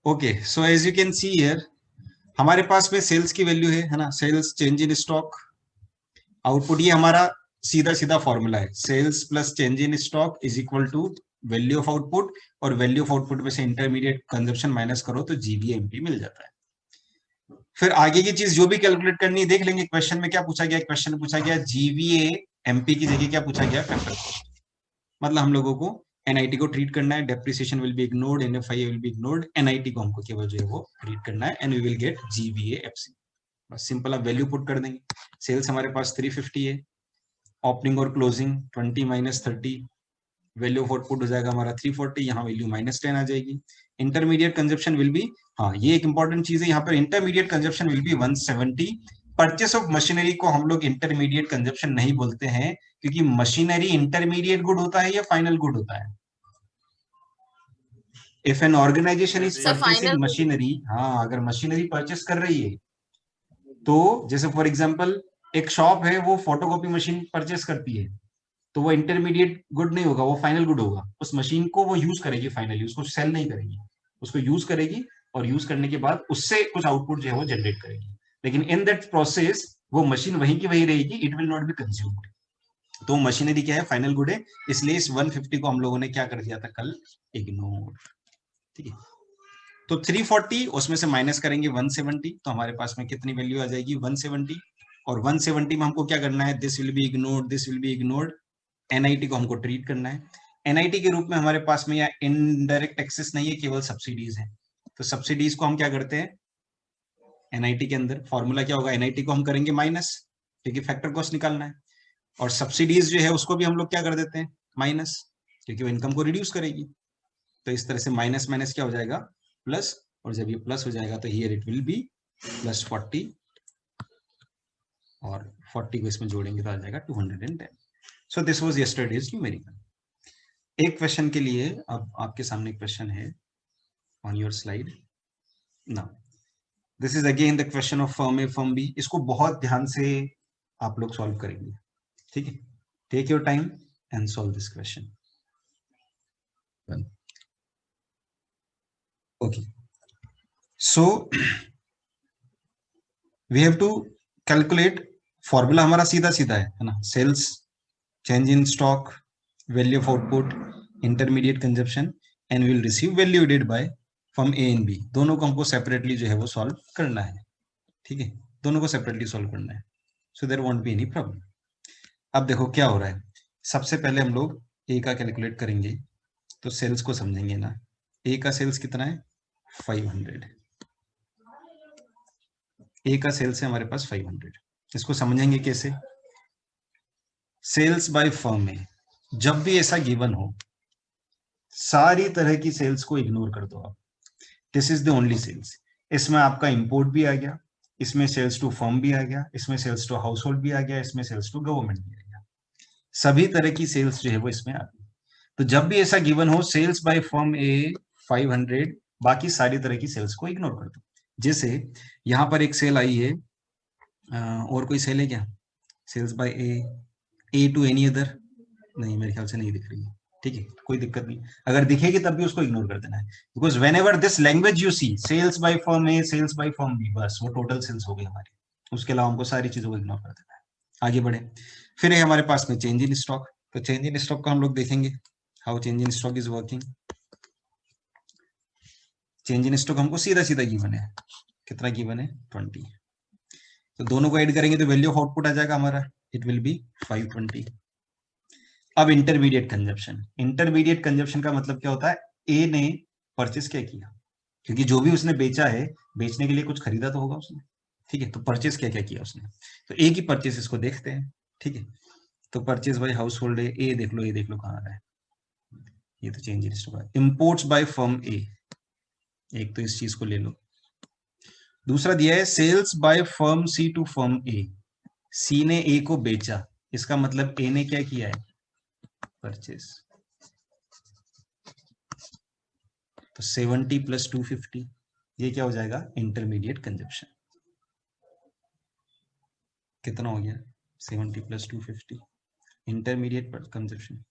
Okay, so as you can see here हमारे पास में सेल्स की वैल्यू है ना, sales change in stock, output ये हमारा सीधा सीधा फॉर्मूला है, sales plus change in stock is equal to value of output, और वैल्यू ऑफ आउटपुट में से इंटरमीडिएट कंजप्शन माइनस करो तो जीवीएमपी मिल जाता है। फिर आगे की चीज जो भी कैलकुलेट करनी है देख लेंगे। क्वेश्चन में क्या पूछा गया, क्वेश्चन में पूछा गया जीवीए एमपी की जगह क्या पूछा गया, फैक्टर कॉस्ट। मतलब हम लोगों को एनआईटी को ट्रीट करना है, depreciation will be ignored, NFI will be ignored, NIT को हमको केवल जो है वो ट्रीट करना है, and we will get GVA FC. बस सिंपल आप वैल्यू पुट कर देंगे। सेल्स हमारे पास 350 है, ओपनिंग और closing 20 minus 30, value of output हो जाएगा हमारा 340, यहाँ वैल्यू -10 आ जाएगी। इंटरमीडिएट कंजप्शन विल बी, हाँ ये एक इंपॉर्टेंट चीज है यहाँ पर, intermediate consumption will be 170। Purchase of machinery को हम लोग इंटरमीडिएट कंजप्शन नहीं बोलते हैं, क्योंकि मशीनरी इंटरमीडिएट गुड होता है या फाइनल गुड होता है। If an organization is purchasing machinery, हाँ अगर मशीनरी परचेस कर रही है तो जैसे फॉर एग्जांपल एक शॉप है वो फोटोकॉपी मशीन परचेस करती है, तो वो इंटरमीडिएट गुड नहीं होगा, वो फाइनल गुड होगा। उस मशीन को वो यूज करेगी फाइनली, उसको सेल नहीं करेगी, उसको यूज करेगी और यूज करने के बाद उससे कुछ आउटपुट जो है वो जनरेट करेगी, लेकिन इन दैट प्रोसेस वो मशीन वहीं की वहीं रहेगी, it will not be consumed. तो मशीनरी क्या है, फाइनल गुड है, इसलिए इस 150 को हम लोगों ने क्या कर दिया था कल, इग्नोर। ठीक है, तो 340 उसमें से माइनस करेंगे 170, तो हमारे पास में कितनी वैल्यू आ जाएगी 170, और 170 में हमको क्या करना है, this will be ignored, this will be ignored, NIT को हमको ट्रीट करना है। एनआईटी के रूप में हमारे पास में या इनडायरेक्ट टैक्सेस नहीं है, केवल सब्सिडीज है, तो सब्सिडीज को हम क्या करते हैं, एनआईटी के अंदर फॉर्मूला क्या होगा, एनआईटी को हम करेंगे माइनस, क्योंकि फैक्टर कॉस्ट निकालना है, और सब्सिडीज जो है उसको भी हम लोग क्या कर देते हैं माइनस, क्योंकि वो इनकम को रिड्यूस करेगी। तो इस तरह से माइनस माइनस क्या हो जाएगा प्लस, और जब ये प्लस हो जाएगा तो हियर इट विल बी +40, और 40 को इसमें जोड़ेंगे तो आ जाएगा 210। So this was yesterday's numerical. एक क्वेश्चन के लिए अब आपके सामने क्वेश्चन है on your slide now, this is again the question of firm A firm B. इसको बहुत ध्यान से आप लोग सॉल्व करेंगे, ठीक है, take your time and solve this question. Okay, so we have to calculate, formula हमारा सीधा सीधा है ना, sales change in stock, value of output, intermediate consumption, and will receive value added by firm A and B. दोनों को हमको separately जो है वो सॉल्व करना है, ठीक है, दोनों को सेपरेटली सॉल्व करना है, so there won't be any problem. अब देखो क्या हो रहा है, सबसे पहले हम लोग ए का कैलकुलेट करेंगे, तो सेल्स को समझेंगे ना, ए का सेल्स कितना है 500, ए का सेल्स है हमारे पास 500, इसको समझेंगे कैसे, सेल्स बाय फर्म में जब भी ऐसा गिवन हो सारी तरह की सेल्स को इग्नोर कर दो आप, this is the only sales. इसमें आपका इंपोर्ट भी आ गया, इसमें सेल्स टू फर्म भी आ गया, इसमें सेल्स टू हाउस होल्ड भी आ गया, इसमें सेल्स टू गवर्नमेंट भी आ गया, सभी तरह की सेल्स जो है वो इसमें आ गई। तो जब भी ऐसा गिवन हो सेल्स बाय फर्म ए 500, बाकी सारी तरह की सेल्स को इग्नोर कर दो। जैसे यहां पर एक सेल आई है, और कोई सेल है क्या, sales by A to any other, नहीं मेरे ख्याल से नहीं दिख रही है, ठीक है कोई दिक्कत नहीं, अगर दिखेगी तब भी उसको इग्नोर कर देना है, because whenever this language you see sales by firm A sales by firm B, बस वो टोटल सेल्स हो गई हमारी, उसके अलावा हमको सारी चीजों को इग्नोर कर देना है। आगे बढ़े, फिर है हमारे पास में चेंज इन स्टॉक, तो चेंज इन स्टॉक का हम लोग देखेंगे how change in stock is working. Change in stock हमको सीधा सीधा गिवन है, कितना गिवन है 20, तो दोनों को ऐड करेंगे तो वैल्यू ऑफ आउटपुट आ जाएगा हमारा, इट विल बी 520। अब इंटरमीडिएट कंजप्शन, इंटरमीडिएट कंजप्शन का मतलब क्या होता है, ए ने परचेस क्या किया, क्योंकि जो भी उसने बेचा है बेचने के लिए कुछ खरीदा तो होगा उसने, ठीक है, तो परचेस क्या क्या किया उसने, तो ए की परचेस इसको देखते हैं, ठीक है, तो परचेस बाय हाउस होल्ड है, ए देख लो, ए देख लो कहाँ आ रहा है, ये तो change in stock. Imports by firm A, एक तो इस चीज को ले लो, दूसरा दिया है sales by firm C to firm A, C ने ए को बेचा, इसका मतलब ए ने क्या किया है परचेस, तो 70 + 250, ये क्या हो जाएगा इंटरमीडिएट कंजप्शन, कितना हो गया 70 + 250 इंटरमीडिएट कंजप्शन,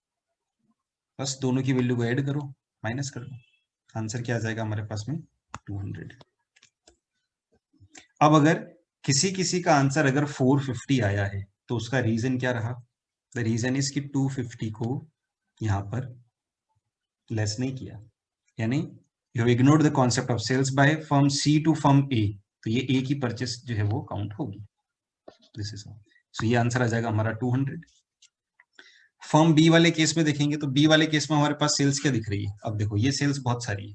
बस दोनों की वैल्यू को ऐड करो माइनस कर दो, आंसर क्या आ जाएगा हमारे पास में 200। अब अगर किसी किसी का आंसर अगर 450 आया है तो उसका रीजन क्या रहा? द रीजन इज कि 250 को यहां पर लेस नहीं किया, यानी you have ignored the concept of sales by firm C to firm A, तो ये ए की परचेस जो है वो काउंट होगी। दिस इज सो ये आंसर आ जाएगा हमारा 200। फर्म बी वाले केस में देखेंगे तो बी वाले केस में हमारे पास सेल्स क्या दिख रही है? अब देखो ये सेल्स बहुत सारी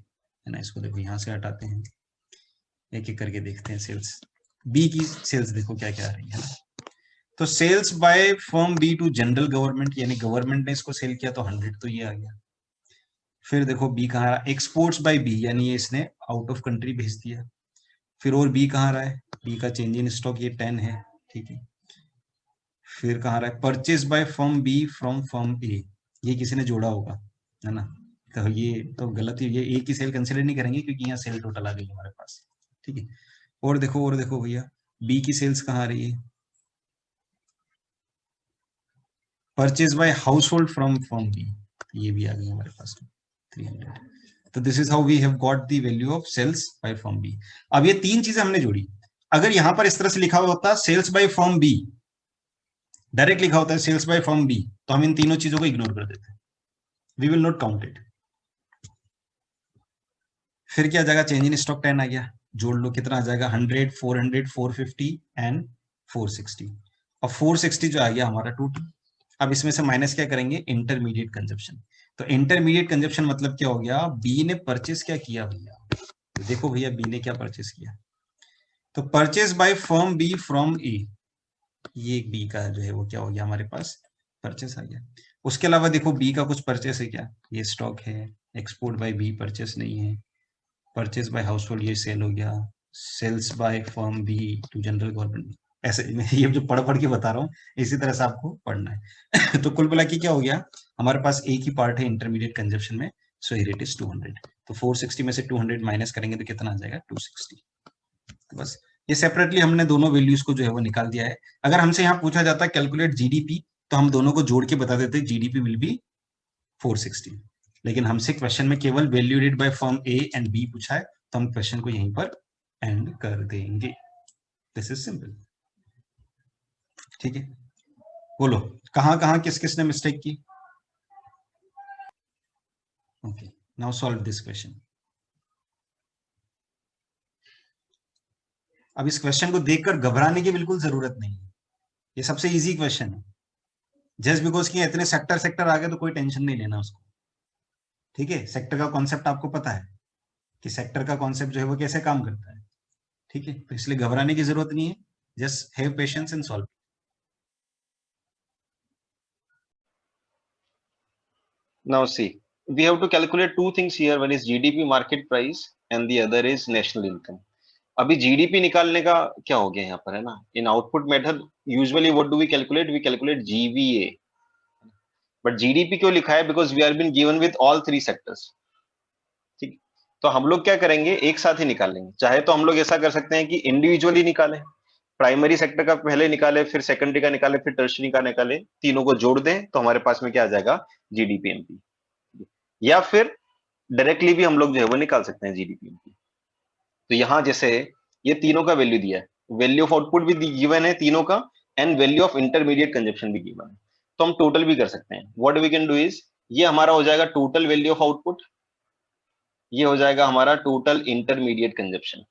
है ना, इसको देखो यहां से हटाते हैं, एक एक करके देखते हैं सेल्स। बी की सेल्स देखो क्या क्या आ रही है ना, तो sales by firm B to general government, यानी गवर्नमेंट ने इसको सेल किया तो 100 तो ये आ गया। फिर देखो बी कहाँ रहा, एक्सपोर्ट्स बाय बी, यानी ये इसने आउट ऑफ कंट्री भेज दिया। फिर और बी कहाँ रहा है, बी का चेंज इन स्टॉक ये 10 है, ठीक है। फिर कहाँ रहा है, purchase by firm B from firm A, ये किसी ने जोड़ा होगा है ना, तो ये तो गलत ही, ये ए की सेल कंसिडर नहीं करेंगे क्योंकि यहाँ सेल टोटल आ गई हमारे पास, ठीक है। और देखो भैया बी की सेल्स कहाँ आ रही है, purchase by household from firm B, ये भी आ गई हमारे पास 300। तो this is how we have got the value of sales by firm B. अब ये तीन चीजें हमने जोड़ी, अगर यहां पर इस तरह से लिखा हुआ होता sales by firm B, direct लिखा होता है सेल्स बाय फर्म बी, तो हम इन तीनों चीजों को इग्नोर कर देते, we will not count it. फिर क्या जाएगा, चेंज इन स्टॉक 10 आ गया, जोड़ लो कितना आ जाएगा, 100, 400, 450 एंड 460, और 460 जो आ गया हमारा टोटल। अब इसमें से माइनस क्या करेंगे, इंटरमीडिएट कंजप्शन। तो इंटरमीडिएट कंजप्शन मतलब क्या हो गया, बी ने परचेस क्या किया भैया, तो देखो भैया बी ने क्या परचेस किया, तो purchase by firm B from A, ये बी का जो है वो क्या हो गया हमारे पास, परचेस आ गया। उसके अलावा देखो बी का कुछ परचेस है क्या, ये स्टॉक है, एक्सपोर्ट बाय बी परचेस नहीं है, परचेज बाय हाउस होल्ड ये सेल हो गया, sales by firm B to general government, ऐसे मैं ये जो पढ़ पढ़ के बता रहा हूँ इसी तरह से आपको पढ़ना है। तो कुल मिला के क्या हो गया, हमारे पास एक ही पार्ट है इंटरमीडिएट कंजप्शन में, सो हियर इट इज 200। तो 460 में से 200 माइनस करेंगे तो कितना आ जाएगा, 260। तो बस ये सेपरेटली हमने दोनों वैल्यूज को जो है वो निकाल दिया है। अगर हमसे यहाँ पूछा जाता है कैलकुलेट जीडीपी, तो हम दोनों को जोड़ के बता देते जीडीपी विल बी 460, लेकिन हमसे क्वेश्चन में केवल value added by firm A and B पूछा है, तो हम क्वेश्चन को यहीं पर एंड कर देंगे। दिस इज सिंपल, ठीक है। बोलो कहां कहां किस किसने मिस्टेक की। Okay, now solve this question. अब इस क्वेश्चन को देखकर घबराने की बिल्कुल जरूरत नहीं है, ये सबसे इजी क्वेश्चन है, जस्ट बिकॉज कि इतने सेक्टर सेक्टर आ गए तो कोई टेंशन नहीं लेना उसको, ठीक है। सेक्टर का कॉन्सेप्ट आपको पता है कि सेक्टर का कॉन्सेप्ट जो है वो कैसे काम करता है, ठीक है, तो इसलिए घबराने की जरूरत नहीं है, just have patience and solve. Now see, we have to calculate two things here. One is GDP market price and the other is national income. अभी जीडीपी निकालने का क्या हो गया यहाँ पर, है ना, in output method usually what do we calculate GVA, but GDP क्यों लिखा है, because we are been given with all three sectors, ठीक। तो हम लोग क्या करेंगे, एक साथ ही निकाल लेंगे। चाहे तो हम लोग ऐसा कर सकते हैं कि इंडिविजुअली निकालें, प्राइमरी सेक्टर का पहले निकाले, फिर सेकेंडरी का निकाले, फिर टर्शरी का निकाले, तीनों को जोड़ दें तो हमारे पास में क्या आ जाएगा, जीडीपी एमपी। या फिर डायरेक्टली भी हम लोग जो है वो निकाल सकते हैं जीडीपी एमपी। तो यहां जैसे ये तीनों का वैल्यू दिया है, वैल्यू ऑफ आउटपुट भी गिवन है तीनों का, and value of intermediate consumption भी गिवन है। तो हम टोटल भी कर सकते हैं। What we can do is, ये हमारा हो जाएगा टोटल वैल्यू ऑफ आउटपुट, ये हो जाएगा हमारा टोटल इंटरमीडिएट कंजप्शन।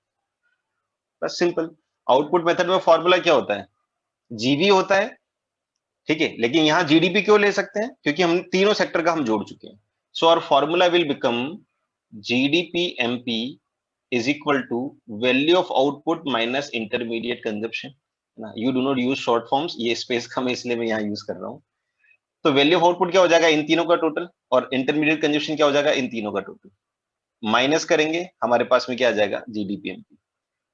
बस सिंपल। आउटपुट मेथड में फॉर्मूला क्या होता है, जीवी होता है, ठीक है, लेकिन यहां जीडीपी क्यों ले सकते हैं, क्योंकि हम तीनों सेक्टर का हम जोड़ चुके हैं। So our formula will become GDP MP is equal to value of output minus intermediate consumption ना, you do not use short forms, ये स्पेस का मैं इसलिए मैं यहाँ यूज कर रहा हूँ। तो वैल्यू ऑफ आउटपुट क्या हो जाएगा, इन तीनों का टोटल, और इंटरमीडिएट कंजप्शन क्या हो जाएगा, इन तीनों का टोटल, माइनस करेंगे हमारे पास में क्या आ जाएगा, जीडीपीएमपी,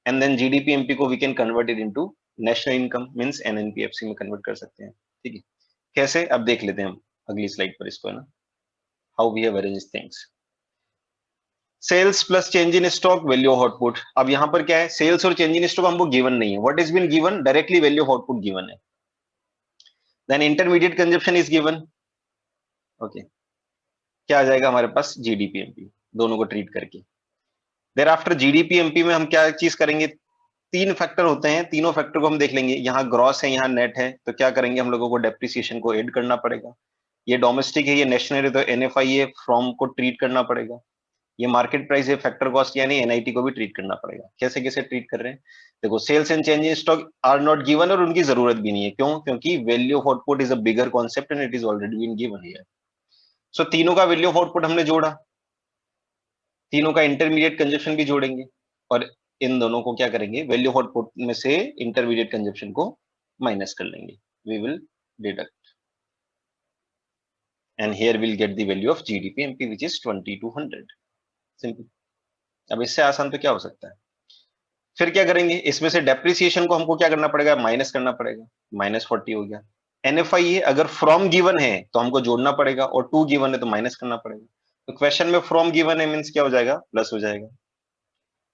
एंड देन जीडीपीएमपी को we can convert it into national income means NNPFC में कन्वर्ट कर सकते हैं, ठीक है। कैसे, अब देख लेते हैं हम अगली स्लाइड पर इसको, है ना, how we have arranged things. Sales plus change in stock, value of output. अब यहां पर क्या है, सेल्स और चेंज इन स्टॉक हमको गिवन नहीं है, what is been given, directly value of output given है। Then intermediate consumption is given, okay, क्या आ जाएगा हमारे पास, जीडीपीएमपी, दोनों को ट्रीट करके। देयर आफ्टर जीडीपी एमपी में हम क्या चीज करेंगे, तीन फैक्टर होते हैं, तीनों फैक्टर को हम देख लेंगे। यहाँ ग्रॉस है, यहाँ नेट है, तो क्या करेंगे हम लोगों को डेप्रिसिएशन को ऐड करना पड़ेगा। ये डोमेस्टिक है, ये नेशनल है, तो एनएफआई है, फ्रॉम को ट्रीट करना पड़ेगा। ये मार्केट प्राइस है, फैक्टर कॉस्ट यानी एनआईटी को भी ट्रीट करना पड़ेगा। कैसे कैसे ट्रीट कर रहे हैं देखो, sales and change in stock are not given, और उनकी जरूरत भी नहीं है। क्यों? क्योंकि value of output is a bigger concept and it is already been given here. So तीनों का वैल्यू ऑफ आउटपुट हमने जोड़ा, तीनों का इंटरमीडिएट कंजप्शन भी जोड़ेंगे, और इन दोनों को क्या करेंगे, वैल्यू ऑफ आउटपुट में से इंटरमीडिएट कंजप्शन को माइनस कर लेंगे। We will deduct and here will get the value of GDP MP which is 2200। Simple. अब इससे आसान तो क्या हो सकता है। फिर क्या करेंगे, इसमें से डेप्रिसिएशन को हमको क्या करना पड़ेगा, माइनस करना पड़ेगा। -40 हो गया। एनएफआई है, अगर फ्रॉम गिवन है तो हमको जोड़ना पड़ेगा, और टू गिवन है तो माइनस करना पड़ेगा। तो क्वेश्चन में फ्रॉम गिवन है मींस क्या हो जाएगा, प्लस हो जाएगा।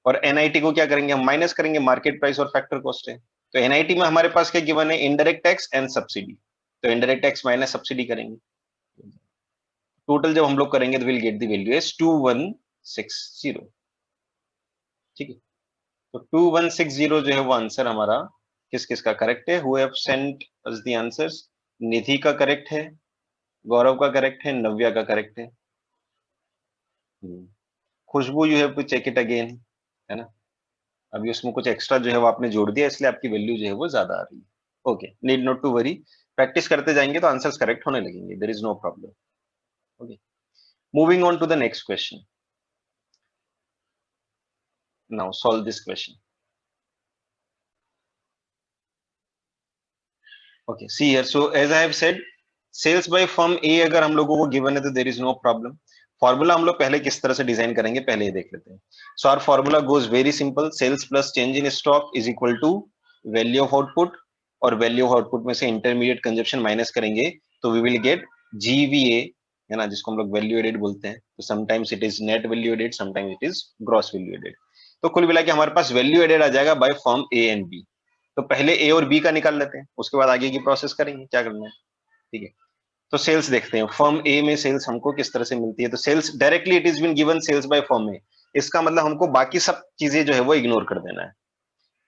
और एनआईटी को क्या करेंगे, हम माइनस करेंगे, मार्केट प्राइस और फैक्टर कॉस्ट है। तो एनआईटी में हमारे पास क्या गिवन है, इनडायरेक्ट टैक्स एंड सब्सिडी। तो इनडायरेक्ट टैक्स माइनस सब्सिडी करेंगे, टोटल जब हम लोग करेंगे तो will get the value is 2160। ठीक है, तो 2160 जो है वो आंसर हमारा किस किस का करेक्ट है, who have sent us the answers. Nidhi का करेक्ट है, गौरव का करेक्ट है, नव्या का करेक्ट है। Khushboo you have to check it again, है ना। अभी उसमें कुछ एक्स्ट्रा जो है वो आपने जोड़ दिया, इसलिए आपकी वैल्यू जो है वो ज्यादा आ रही है। Okay, need not to worry, practice करते जाएंगे तो आंसर्स करेक्ट होने लगेंगे, there is no problem. Okay, moving on to the next question. Now solve this question. Okay, see here, so as I have said, sales by firm A अगर हम लोगों को given है तो there is no problem. Formula हम लोग पहले किस तरह से डिजाइन करेंगे पहले ये देख लेते हैं। So our formula goes very simple, sales plus change in stock is equal to value of output, और वैल्यू ऑफ आउटपुट में से इंटरमीडिएट कंजप्शन माइनस करेंगे तो वी विल गेट जीवीए, है ना, जिसको हम लोग वैल्यू एडेड बोलते हैं। तो sometimes it is net value added, sometimes it is gross value added. तो कुल मिला के हमारे पास वैल्यू एडेड आ जाएगा by firm A and B. तो पहले ए और बी का निकाल लेते हैं, उसके बाद आगे की प्रोसेस करेंगे, क्या करना है। ठीक है, तो सेल्स देखते हैं, फर्म ए में सेल्स हमको किस तरह से मिलती है। तो sales directly it is been given sales by firm A, इसका मतलब हमको बाकी सब चीजें जो है वो इग्नोर कर देना है।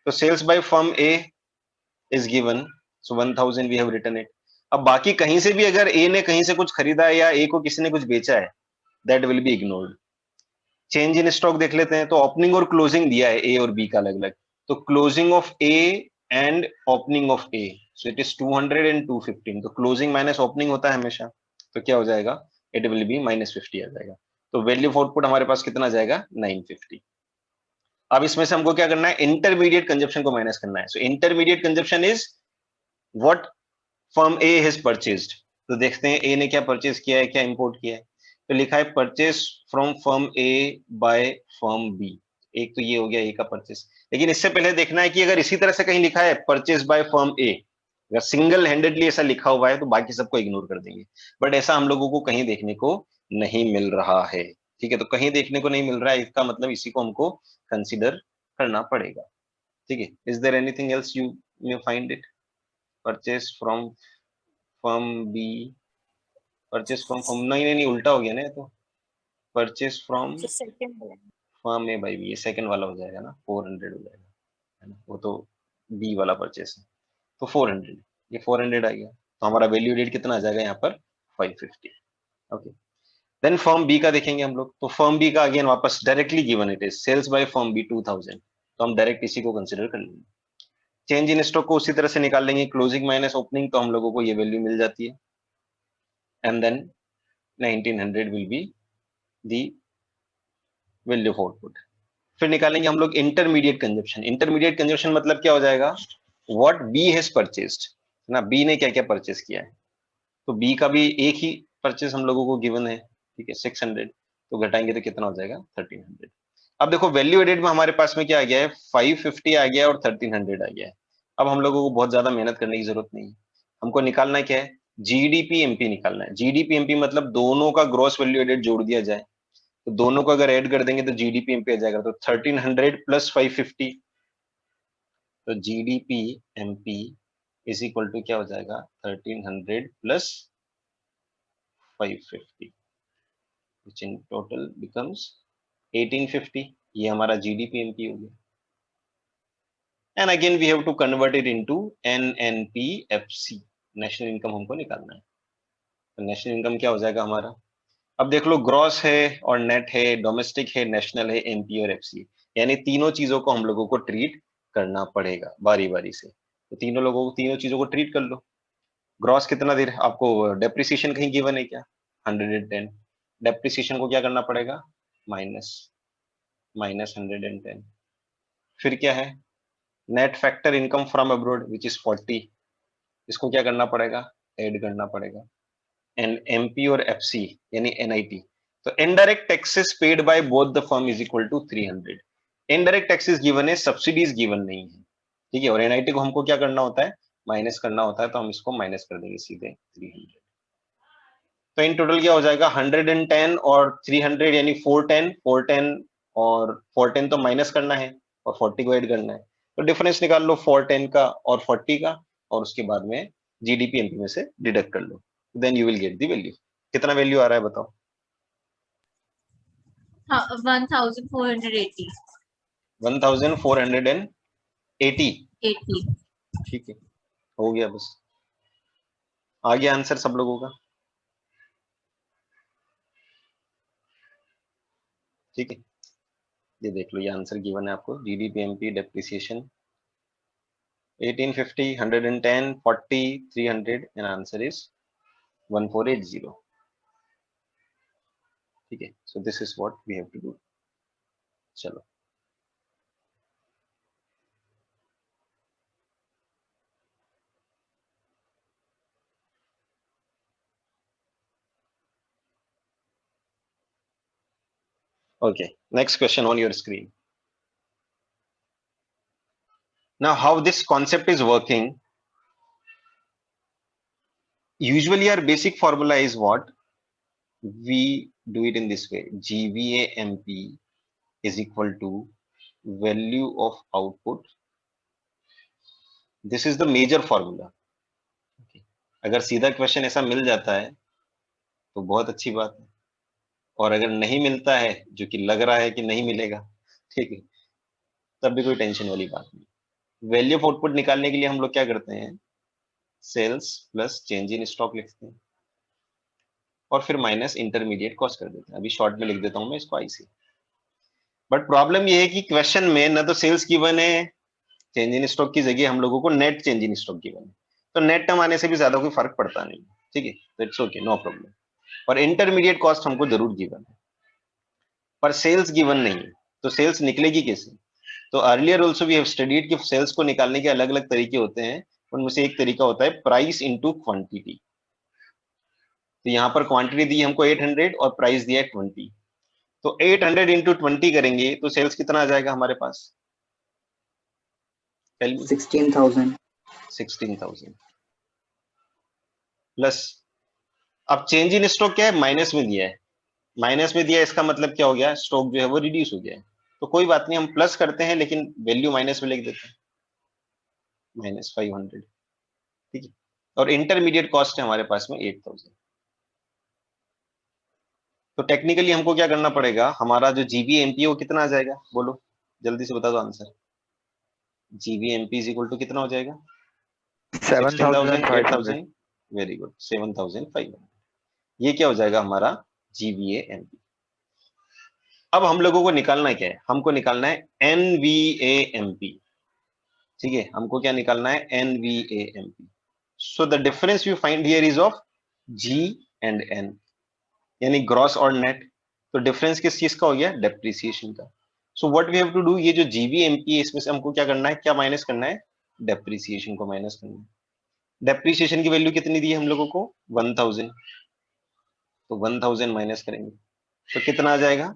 तो sales by firm A is given, so 1000 we have written it. अब बाकी कहीं से भी अगर ए ने कहीं से कुछ खरीदा है या ए को किसी ने कुछ बेचा है, that will be ignored. Change in stock देख लेते हैं, तो ओपनिंग और क्लोजिंग दिया है ए और बी का अलग अलग। तो closing of A and opening of A, so it is 200 and 215। तो क्लोजिंग माइनस ओपनिंग होता है हमेशा, तो क्या हो जाएगा, इट विल बी -50 आ जाएगा। तो वैल्यू ऑफ आउटपुट हमारे पास कितना आ जाएगा, 950। अब इसमें से हमको क्या करना है, इंटरमीडिएट कंजप्शन को माइनस करना है। So intermediate consumption is what firm A has purchased. तो देखते हैं ए ने क्या परचेज किया है, क्या इंपोर्ट किया है। तो लिखा है purchase from firm A by firm B. एक तो ये हो गया ए का परचेज, लेकिन इससे पहले देखना है कि अगर इसी तरह से कहीं लिखा है परचेज बाय फर्म ए, अगर सिंगल हैंडेडली ऐसा लिखा हुआ है तो बाकी सबको इग्नोर कर देंगे। बट ऐसा हम लोगों को कहीं देखने को नहीं मिल रहा है। ठीक है, तो कहीं देखने को नहीं मिल रहा है, इसका मतलब इसी को हमको कंसिडर करना पड़ेगा। ठीक है, is there anything else you may find it, purchase from firm B, purchase from firm, नहीं नहीं नहीं, उल्टा हो गया ना ये तो। Purchase from firm A by B, ये सेकंड वाला हो जाएगा ना, 400 हो जाएगा, है ना, वो तो बी वाला परचेज है। तो 400, ये 400 आ गया, तो हमारा वैल्यू रेट कितना आ जाएगा यहाँ पर, 550। ओके, देन फर्म बी का देखेंगे हम लोग। तो फर्म बी का अगेन वापस directly given it is sales by firm B 2000, तो हम डायरेक्ट इसी को कंसिडर कर लेंगे। चेंज इन स्टॉक को उसी तरह से निकाल लेंगे, क्लोजिंग माइनस ओपनिंग, तो हम लोगों को ये वैल्यू मिल जाती है। And then 1900 will be the value of output. फिर निकालेंगे हम लोग इंटरमीडिएट कंजप्शन। इंटरमीडिएट कंजप्शन मतलब क्या हो जाएगा, व्हाट बी हैज परचेज्ड, ना बी ने क्या क्या परचेज किया है। तो बी का भी एक ही परचेज हम लोगों को गिवन है, ठीक है, 600। तो घटाएंगे तो कितना हो जाएगा, 1300। अब देखो वैल्यू एडेड में हमारे पास में क्या आ गया है, 550 आ गया और 1300 आ गया है। अब हम लोगों को बहुत ज्यादा मेहनत करने की जरूरत नहीं है, हमको निकालना क्या है, जीडीपी एमपी निकालना है। जीडीपी एमपी मतलब दोनों का ग्रॉस वैल्यू एडेड जोड़ दिया जाए, तो दोनों को अगर ऐड कर देंगे तो जीडीपी एमपी आ जाएगा। तो 1300 प्लस 550, तो GDP MP is equal to क्या हो जाएगा, 1300 plus 550, which in total becomes 1850। ये हमारा जीडीपी एमपी हो गया। And again we have to convert it into NNPFC, national income हमको निकालना है। तो नेशनल इनकम क्या हो जाएगा हमारा, अब देख लो ग्रॉस है और नेट है, डोमेस्टिक है, नेशनल है, एमपी और एफसी, यानी तीनों चीजों को हम लोगों को ट्रीट करना पड़ेगा बारी बारी से। तो तीनों चीजों को ट्रीट कर लो। ग्रॉस कितना देर आपको, डेप्रिसिएशन कहीं गिवन है क्या, 110, डेप्रिसिएशन को क्या करना पड़ेगा, माइनस माइनस 110। फिर क्या है, net factor income from abroad which is 40, इसको क्या करना पड़ेगा, ऐड करना पड़ेगा। एंड एमपी और एफसी यानी एनआईटी, तो indirect taxes paid by both the firm is equal to 300। Indirect taxes given है, सब्सिडीज गिवन नहीं है, ठीक है। और एनआईटी को हमको क्या करना होता है, माइनस करना होता है, तो हम इसको माइनस कर देंगे सीधे 300। तो इन टोटल क्या हो जाएगा, 110 और 300 यानी 410, 410 और 410 तो माइनस करना है और 40 को ऐड करना है, तो डिफरेंस निकाल लो 410 का और 40 का, और उसके बाद में जीडीपी एमपी में से डिडक्ट कर लो, then you will get the value. कितना वैल्यू आ रहा है बताओ, 1480। 1480, 80। ठीक है, हो गया बस, आ गया आंसर सब लोगों का, ठीक है। ये देख लो, ये आंसर गिवन है आपको, GDP MP depreciation 1850, 110, 40, 300 and answer is 1480, ठीक है। So this is what we have to do. चलो okay, next question on your screen. Now how this concept is working, usually our basic formula is what, we do it in this way, GVAMP is equal to value of output, this is the major formula, okay. अगर सीधा question ऐसा मिल जाता है तो बहुत अच्छी बात है, और अगर नहीं मिलता है, जो कि लग रहा है कि नहीं मिलेगा, ठीक है, तब भी कोई टेंशन वाली बात नहीं। वैल्यू ऑफ आउटपुट निकालने के लिए हम लोग क्या करते हैं, sales plus change in stock लिखते हैं और फिर माइनस इंटरमीडिएट कॉस्ट कर देते हैं। अभी शॉर्ट में लिख देता हूं मैं इसको आईसी। बट प्रॉब्लम ये है कि क्वेश्चन में ना तो सेल्स गिवन है, चेंज इन स्टॉक की जगह हम लोगों को net change in stock given है, तो नेट टर्म आने से भी ज्यादा कोई फर्क पड़ता नहीं, ठीक है, तो इट्स ओके, नो प्रॉब्लम। और इंटरमीडिएट कॉस्ट हमको जरूर गिवन है, पर सेल्स गिवन नहीं है, तो सेल्स निकलेगी कैसे। तो earlier also we have studied कि सेल्स को निकालने के अलग अलग तरीके होते हैं, उनमें से एक तरीका होता है प्राइस इनटू क्वांटिटी। तो यहाँ पर क्वांटिटी दी हमको 800 और प्राइस दिया है 20, तो 800 इंटू 20 करेंगे तो सेल्स कितना आ जाएगा हमारे पास, 16,000। 16,000 प्लस, अब चेंज इन स्टॉक क्या है, माइनस में दिया है, माइनस में दिया है, इसका मतलब क्या हो गया, स्टॉक जो है वो रिड्यूस हो गया है, तो कोई बात नहीं, हम प्लस करते हैं लेकिन वैल्यू माइनस में लिख देते हैं, -500, ठीक है। और इंटरमीडिएट कॉस्ट है हमारे पास में 8,000। तो टेक्निकली हमको क्या करना पड़ेगा, हमारा जो जीबीएमपी है वो कितना आ जाएगा, बोलो जल्दी से बता दो आंसर। जीबीएमपी इज इक्वल टू कितना हो जाएगा, 16,000, 8,000, वेरी गुड, 7,500। ये क्या हो जाएगा हमारा जीबीएमपी। अब हम लोगों को निकालना क्या है, हमको निकालना है एनवीएएमपी, ठीक है, हमको क्या निकालना है, NVAMP. So the difference you find here is of G and N, यानी ग्रॉस और नेट। तो डिफरेंस किस चीज का हो गया, डेप्रिसिएशन का। So what we have to do, ये जो जीबीएमपी है इसमें से हमको क्या करना है, क्या माइनस करना है, डेप्रिसिएशन को माइनस करना है। डेप्रिसिएशन की वैल्यू कितनी दी है हम लोगों को, 1000, तो 1000 माइनस करेंगे तो कितना आ जाएगा,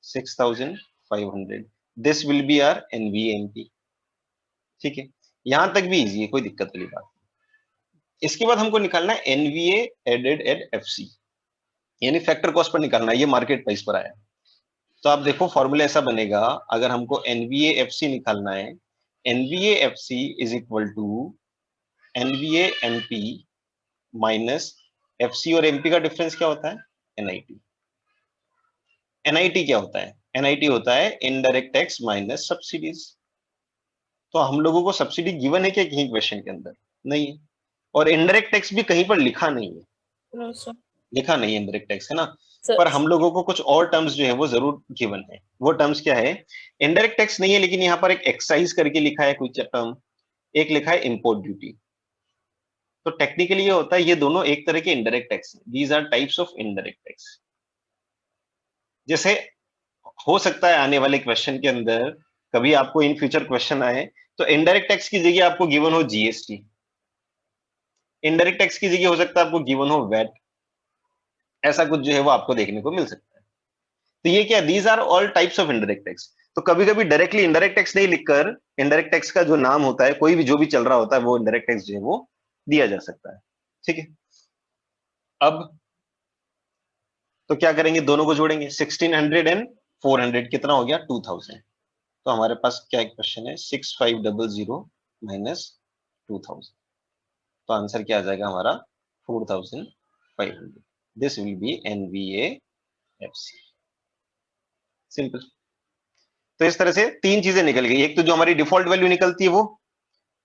6,500। दिस विल बी आर एनवीएमपी, ठीक है, यहां तक भी इजी है, कोई दिक्कत वाली बात नहीं। इसके बाद हमको निकालना है एनवीए एडेड एट एफसी, यानी फैक्टर कॉस्ट पर निकालना है, ये मार्केट प्राइस पर आया। तो आप देखो फॉर्मूला ऐसा बनेगा, अगर हमको एनवीए एफसी निकालना है, NVA FC is equal to NVA MP minus FC, और एमपी का डिफरेंस क्या होता है, एनआईटी। एनआईटी क्या होता है, NIT होता है इनडायरेक्ट टैक्स माइनस सब्सिडीज। तो हम लोगों को सब्सिडी गिवन है क्या कहीं क्वेश्चन के अंदर? नहीं है। और इनडायरेक्ट टैक्स भी कहीं पर लिखा नहीं है, लिखा नहीं है इनडायरेक्ट टैक्स, है ना। पर हम लोगों को कुछ और टर्म्स जो है वो जरूर गिवन है। वो टर्म्स क्या है? इनडायरेक्ट टैक्स नहीं है, लेकिन यहाँ पर एक एक्साइज करके लिखा है कुछ टर्म, एक लिखा है इंपोर्ट ड्यूटी। तो टेक्निकली ये होता है, ये दोनों एक तरह के इनडायरेक्ट टैक्स हैं। These are types of indirect tax. जैसे हो सकता है आने वाले क्वेश्चन के अंदर कभी आपको इन फ्यूचर क्वेश्चन आए तो इनडायरेक्ट टैक्स की जगह आपको गिवन हो जीएसटी, इनडायरेक्ट टैक्स की जगह हो सकता है आपको गिवन हो वैट, ऐसा कुछ जो है वो आपको देखने को मिल सकता है। तो ये क्या, these are all types of indirect tax. तो कभी कभी डायरेक्टली इनडायरेक्ट टैक्स नहीं लिखकर इनडायरेक्ट टैक्स का जो नाम होता है, कोई भी जो भी चल रहा होता है, वो इनडायरेक्ट टैक्स जो है वो दिया जा सकता है। ठीक है, अब तो क्या करेंगे, दोनों को जोड़ेंगे। 1600 एंड 400 कितना हो गया? 2000। तो हमारे पास क्या क्वेश्चन है, 6500 माइनस 2000। तो आंसर क्या आ जाएगा हमारा? 4500। This will be NVAFC। Simple. तो इस तरह से तीन चीजें निकल गई, एक तो जो हमारी डिफॉल्ट वैल्यू निकलती है वो,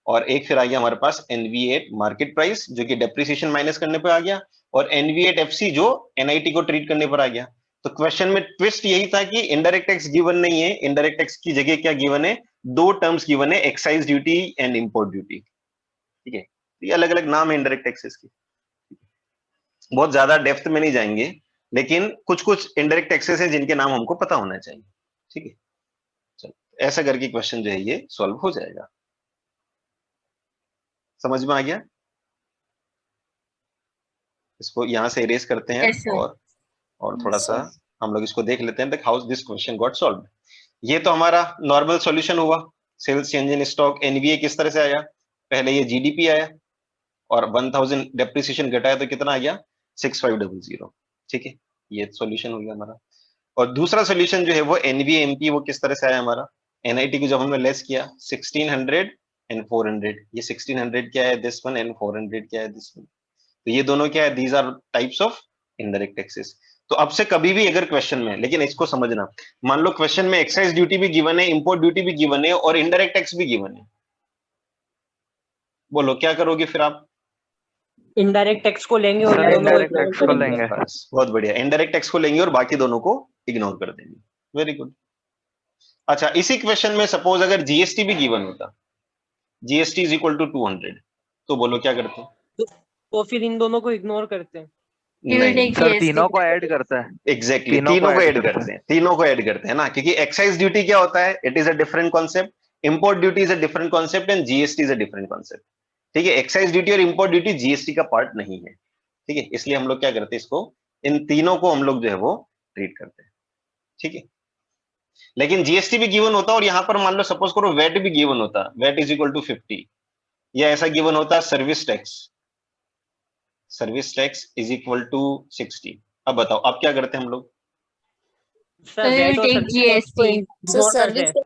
और एक फिर आ गया हमारे पास NV8 मार्केट प्राइस जो कि डेप्रिसिएशन माइनस करने पर आ गया, और NV8FC जो NIT को ट्रीट करने पर आ गया। तो क्वेश्चन में ट्विस्ट यही था कि इनडायरेक्ट टैक्स गिवन नहीं है, इनडायरेक्ट टैक्स की जगह क्या गिवन है? दो टर्म्स गिवन है, excise duty and import duty. ठीक है, ये अलग अलग नाम है इनडायरेक्ट टैक्सेस के। बहुत ज्यादा डेप्थ में नहीं जाएंगे, लेकिन कुछ कुछ इनडायरेक्ट टैक्सेस हैं जिनके नाम हमको पता होना चाहिए। ठीक है, चलो ऐसा करके क्वेश्चन जो है ये सॉल्व हो जाएगा। समझ में आ गया? इसको यहां से इरेज करते हैं, Yes, sir. और थोड़ा सा हम लोग इसको देख लेते हैं how this question got solved. ये तो हमारा नॉर्मल सॉल्यूशन हुआ। Sales change in stock NVA किस तरह से आया? पहले ये जीडीपी आया और 1000 डेप्रिसिएशन घटाया तो कितना आ गया? 6500। ठीक है, ये सॉल्यूशन हो गया हमारा। और दूसरा सॉल्यूशन जो है वो एनवीएमपी, वो किस तरह से आया हमारा? एनआईटी को जब हमने लेस किया 1600 एंड 400, ये 1600 क्या है दिस वन, एंड 400 क्या है दिस वन। तो ये दोनों क्या है? These are types of indirect taxes. तो अब से कभी भी अगर क्वेश्चन में, लेकिन इसको समझना, मान लो क्वेश्चन में एक्साइज ड्यूटी भी गिवन है, इंपोर्ट ड्यूटी भी गिवन है, और इनडायरेक्ट टैक्स भी गिवन है, बोलो क्या करोगे फिर आप? इनडायरेक्ट टैक्स को लेंगे और Sir, इन दोनों को indirect tax ignore को करेंगे। लेंगे। बस बहुत बढ़िया, इनडायरेक्ट टैक्स को लेंगे और बाकी दोनों को इग्नोर कर देंगे। Very good. अच्छा, इसी क्वेश्चन में सपोज अगर जीएसटी भी गिवन होता, जीएसटी इज इक्वल टू 200, तो बोलो क्या करते? तो फिर इन दोनों को इग्नोर करते हैं। We will नहीं, take सर GST. तीनों को ऐड करता है, एग्जैक्टली तीनों तीनों को को add ऐड करते हैं, तीनों को ऐड करते हैं ना, क्योंकि एक्साइज ड्यूटी क्या होता है? It is a different concept, import duty is a different concept, and GST is a different concept. ठीक है, एक्साइज ड्यूटी और इंपोर्ट ड्यूटी जीएसटी का पार्ट नहीं है। ठीक है, इसलिए हम लोग क्या करते हैं, इसको, इन तीनों को हम लोग जो है वो ट्रीट करते हैं। ठीक है, लेकिन जीएसटी भी गिवन होता और यहां पर मान लो सपोज करो वेट भी गिवन होता, वेट इज इक्वल टू 50, या ऐसा गिवन होता service tax, service tax is equal to 60। अब बताओ आप क्या करते हैं हम लोग? सर We वैट will और take सर्विस टैक्स को GST. इग्नोर करते हैं।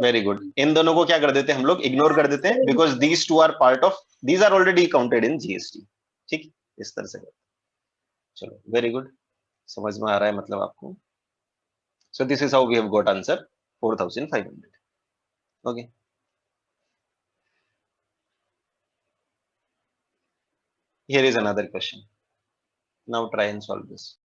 वेरी गुड, इन दोनों को क्या कर देते हैं हम लोग? इग्नोर कर देते हैं, because these two are part of, these are already counted in GST. ठीक, इस तरह से। चलो वेरी गुड, समझ में आ रहा है मतलब आपको? So this is how we have got answer 4500। Okay, here is another question. Now try and solve this.